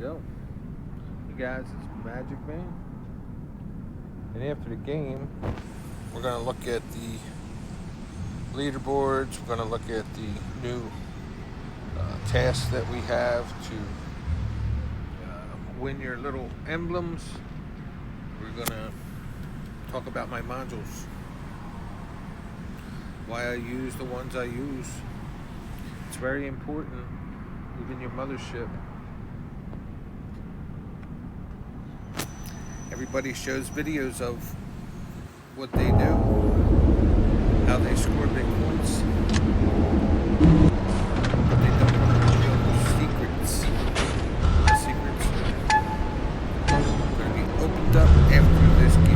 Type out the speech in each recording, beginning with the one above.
go. Hey guys, it's Magic Man. And after the game, we're going to look at the leaderboards. We're going to look at the new tasks that we have to win your little emblems. We're going to talk about my modules, why I use the ones I use. It's very important, even your mothership. Everybody shows videos of what they do, how they score big points, but they don't want to reveal the secrets. The secrets are going to be opened up after this game.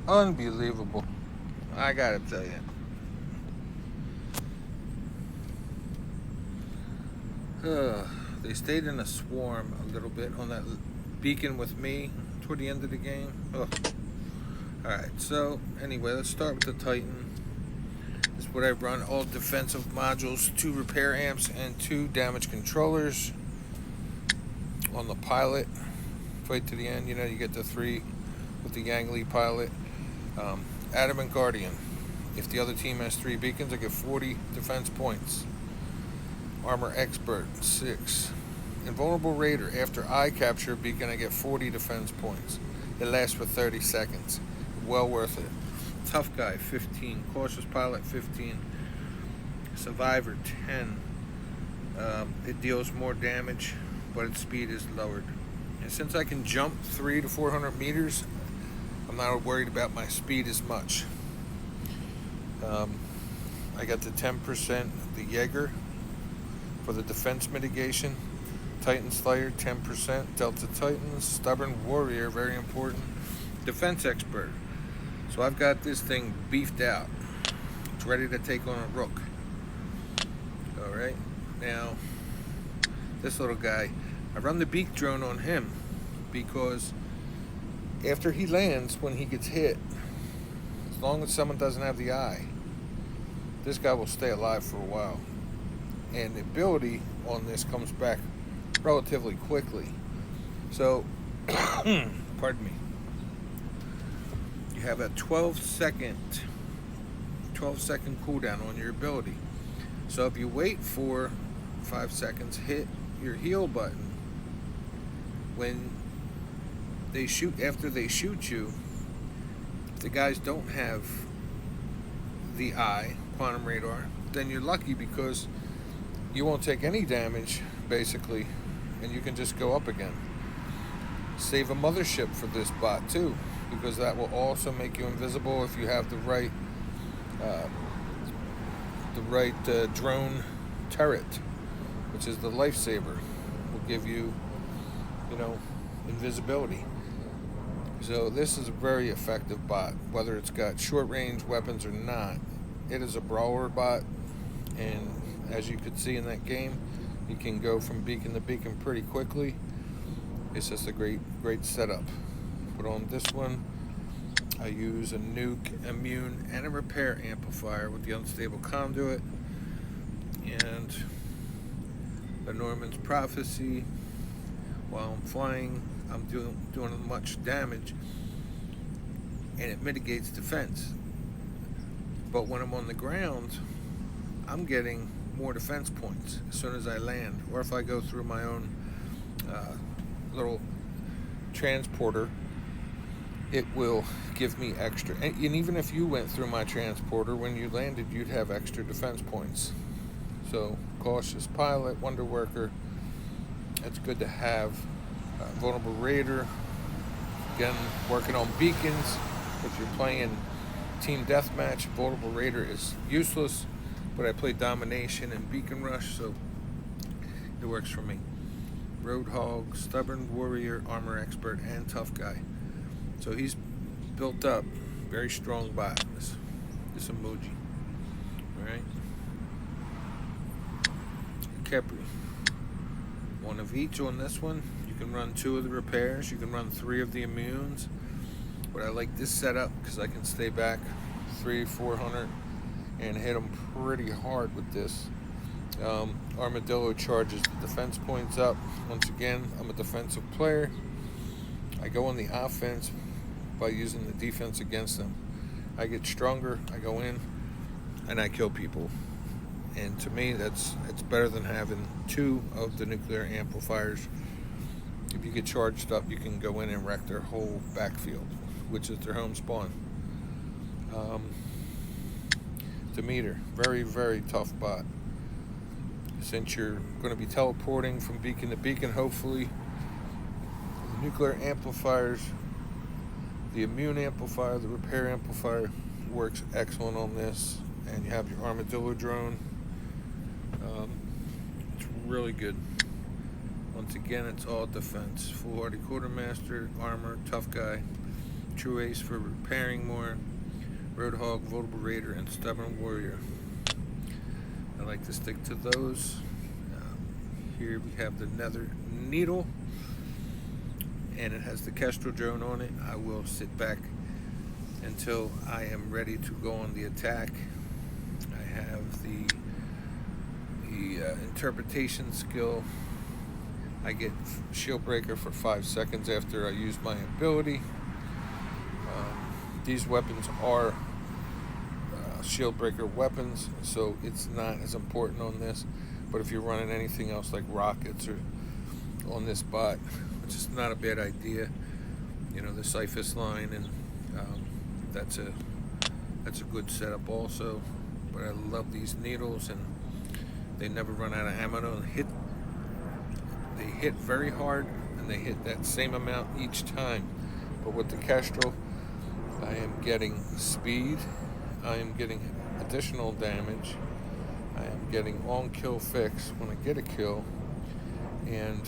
Unbelievable. I gotta tell you. They stayed in a swarm a little bit on that beacon with me toward the end of the game. Alright, so anyway, let's start with the Titan. This is what I run. All defensive modules, 2 repair amps, and 2 damage controllers. On the pilot, fight to the end. You know, you get the 3 with the Yang Li pilot. Adamant Guardian. If the other team has 3 beacons, I get 40 defense points. Armor Expert, 6. Invulnerable Raider. After I capture a beacon, I get 40 defense points. It lasts for 30 seconds. Well worth it. Tough Guy, 15. Cautious Pilot, 15. Survivor, 10. It deals more damage, but its speed is lowered. And since I can jump 300 to 400 meters, I'm not worried about my speed as much. I got the 10% the Jaeger for the defense mitigation. Titan Slayer, 10%. Delta Titans. Stubborn Warrior, very important. Defense Expert. So I've got this thing beefed out. It's ready to take on a rook. Alright, now this little guy, I run the beak drone on him because after he lands, when he gets hit, as long as someone doesn't have the eye, this guy will stay alive for a while. And the ability on this comes back relatively quickly. So, pardon me. You have a 12-second cooldown on your ability. So if you wait for 5 seconds, hit your heal button. When they shoot, after they shoot you, if the guys don't have the eye, quantum radar, then you're lucky because you won't take any damage, basically, and you can just go up again. Save a mothership for this bot too, because that will also make you invisible if you have the right drone turret, which is the lifesaver. Will give you, invisibility. So this is a very effective bot, whether it's got short range weapons or not. It is a brawler bot, and as you could see in that game, you can go from beacon to beacon pretty quickly. It's just a great setup. But on this one, I use a nuke, immune, and a repair amplifier with the unstable conduit, and the Norman's Prophecy. While I'm flying, I'm doing much damage, and it mitigates defense. But when I'm on the ground, I'm getting more defense points as soon as I land, or if I go through my own little transporter, it will give me extra. And even if you went through my transporter, when you landed, you'd have extra defense points. So, Cautious Pilot, Wonder Worker, it's good to have. Vulnerable Raider, again, working on beacons. If you're playing Team Deathmatch, Vulnerable Raider is useless, but I play Domination and Beacon Rush, so it works for me. Roadhog, Stubborn Warrior, Armor Expert, and Tough Guy. So he's built up, very strong bot. This emoji. Alright. Kepri. One of each on this one. You can run 2 of the repairs. You can run 3 of the immunes. But I like this setup because I can stay back 300-400 and hit them pretty hard with this. Armadillo charges the defense points up. Once again, I'm a defensive player. I go on the offense by using the defense against them. I get stronger, I go in, and I kill people. And to me, it's better than having 2 of the nuclear amplifiers. If you get charged up, you can go in and wreck their whole backfield, which is their home spawn. Demeter, very, very tough bot. Since you're going to be teleporting from beacon to beacon, hopefully, the nuclear amplifiers, the immune amplifier, the repair amplifier works excellent on this. And you have your armadillo drone. It's really good. Once again, it's all defense. Foolhardy Quartermaster, armor, tough guy, True Ace for repairing more, Roadhog, Vulnerable Raider, and Stubborn Warrior. I like to stick to those. Here we have the Nether Needle, and it has the Kestrel drone on it. I will sit back until I am ready to go on the attack. I have the interpretation skill. I get shield breaker for 5 seconds after I use my ability. These weapons are shield breaker weapons, so it's not as important on this. But if you're running anything else like rockets or on this bot, which is not a bad idea, you know, the Cyphus line, and that's a good setup also. But I love these needles, and they never run out of ammo. They hit very hard, and they hit that same amount each time. But with the Kestrel, I am getting speed, I am getting additional damage, I am getting on-kill fix when I get a kill, and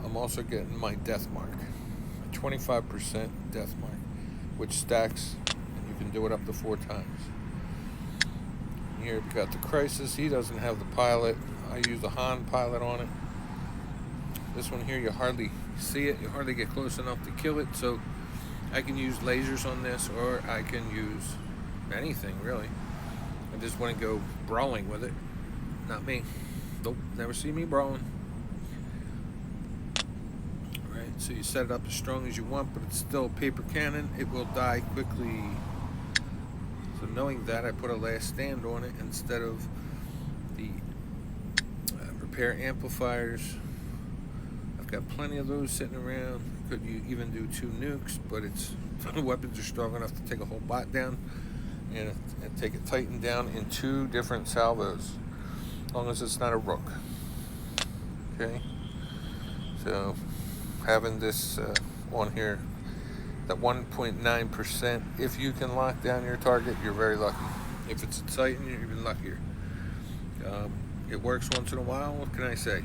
I'm also getting my death mark, 25% death mark, which stacks, and you can do it up to 4 times. Here we've got the Crisis. He doesn't have the pilot. I use the Han pilot on it. This one here, you hardly see it. You hardly get close enough to kill it, so I can use lasers on this, or I can use anything, really. I just want to go brawling with it. Not me. Nope, never see me brawling. Alright, so you set it up as strong as you want, but it's still a paper cannon. It will die quickly. So knowing that, I put a last stand on it instead of the repair amplifiers. I've got plenty of those sitting around. Could you even do 2 nukes, but the weapons are strong enough to take a whole bot down and take it Titan down in 2 different salvos, as long as it's not a rook. Okay, so having this on here, that 1.9%, if you can lock down your target, you're very lucky. If it's a Titan, you're even luckier. It works once in a while. What can I say?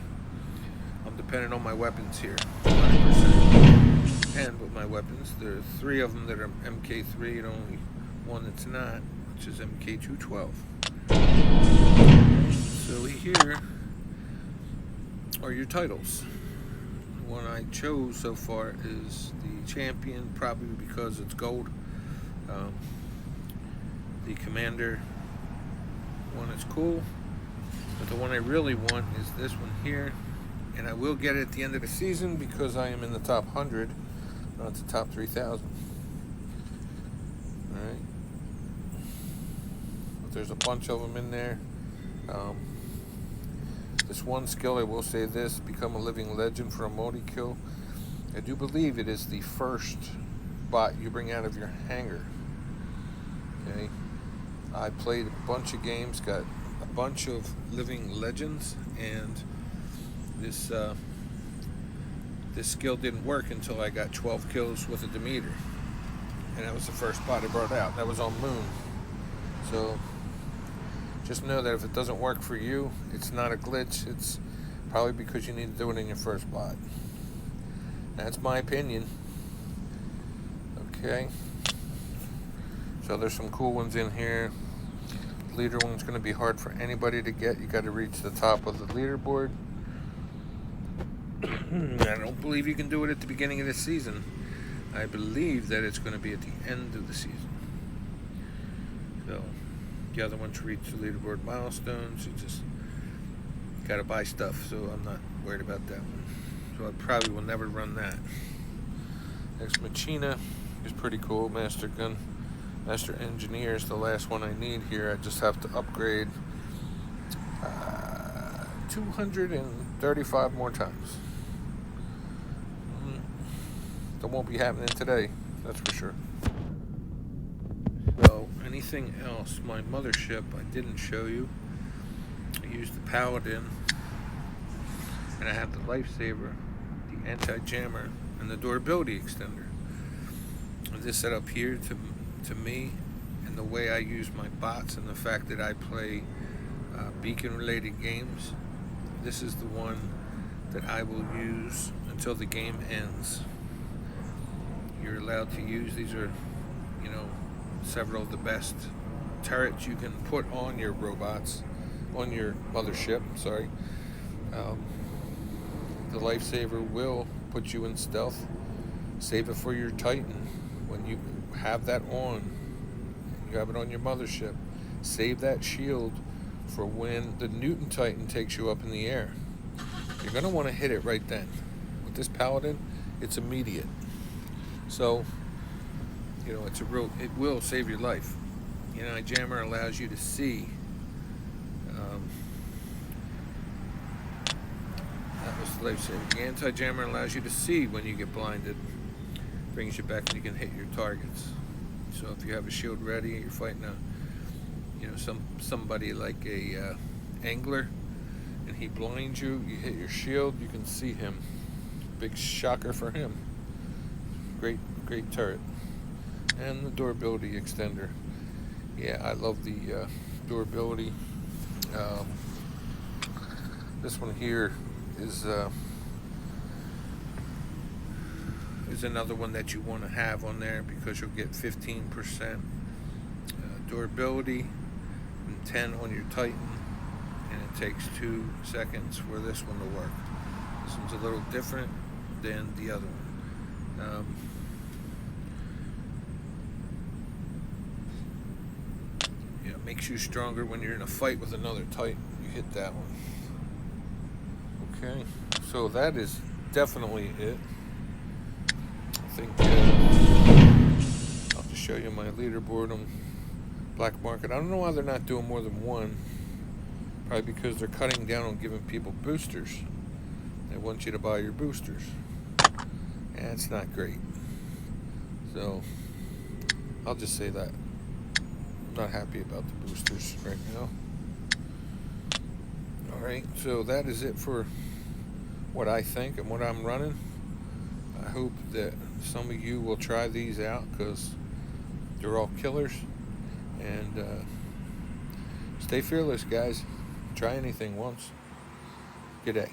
I'm dependent on my weapons here, 100%. And with my weapons, there are 3 of them that are MK3 and only 1 that's not, which is MK212. So here are your titles. The one I chose so far is the Champion, probably because it's gold. The Commander one is cool, but the one I really want is this one here. And I will get it at the end of the season because I am in the top 100, not the top 3,000. Alright. But there's a bunch of them in there. This one skill, I will say this, become a living legend for a multi-kill. I do believe it is the first bot you bring out of your hangar. Okay. I played a bunch of games, got a bunch of living legends, and this skill didn't work until I got 12 kills with a Demeter, and that was the first bot I brought out. That was on Moon. So just know that if it doesn't work for you, it's not a glitch. It's probably because you need to do it in your first bot. That's my opinion. Okay, so there's some cool ones in here. Leader one's going to be hard for anybody to get. You got to reach the top of the leaderboard. I don't believe you can do it at the beginning of the season. I believe that it's going to be at the end of the season. So the other one to reach the leaderboard milestones, you just got to buy stuff, so I'm not worried about that one. So I probably will never run that. Ex Machina is pretty cool. Master Gun, Master Engineer is the last one I need here. I just have to upgrade 235 more times. That won't be happening today, that's for sure. So anything else? My mothership I didn't show you. I used the Paladin, and I have the Lifesaver, the Anti-Jammer, and the Durability Extender. And this setup here, to me, and the way I use my bots, and the fact that I play beacon-related games, this is the one that I will use until the game ends. you're allowed to use. These are, you know, several of the best turrets you can put on your robots, on your mothership, sorry. Um, the Lifesaver will put you in stealth. Save it for your Titan. When you have that on, you have it on your mothership, save that shield for when the Newton Titan takes you up in the air. You're going to want to hit it right then. With this Paladin, it's immediate. So, you know, it will save your life. The anti-jammer allows you to see. That was the Lifesaver. The anti-jammer allows you to see when you get blinded. Brings you back and you can hit your targets. So if you have a shield ready, you're fighting somebody like a angler, and he blinds you, you hit your shield, you can see him. Big shocker for him. Great turret. And the durability extender. Yeah, I love the durability. This one here is another one that you want to have on there, because you'll get 15% durability and 10 on your Titan, and it takes 2 seconds for this one to work. This one's a little different than the other one. It makes you stronger when you're in a fight with another Titan. You hit that one. Okay, so that is definitely it. I think I'll just show you my leaderboard on Black Market. I don't know why they're not doing more than one. Probably because they're cutting down on giving people boosters. They want you to buy your boosters. And it's not great. So I'll just say that. I'm not happy about the boosters right now. Alright, so that is it for what I think and what I'm running. I hope that some of you will try these out, because they're all killers. And stay fearless, guys. Try anything once. Good day.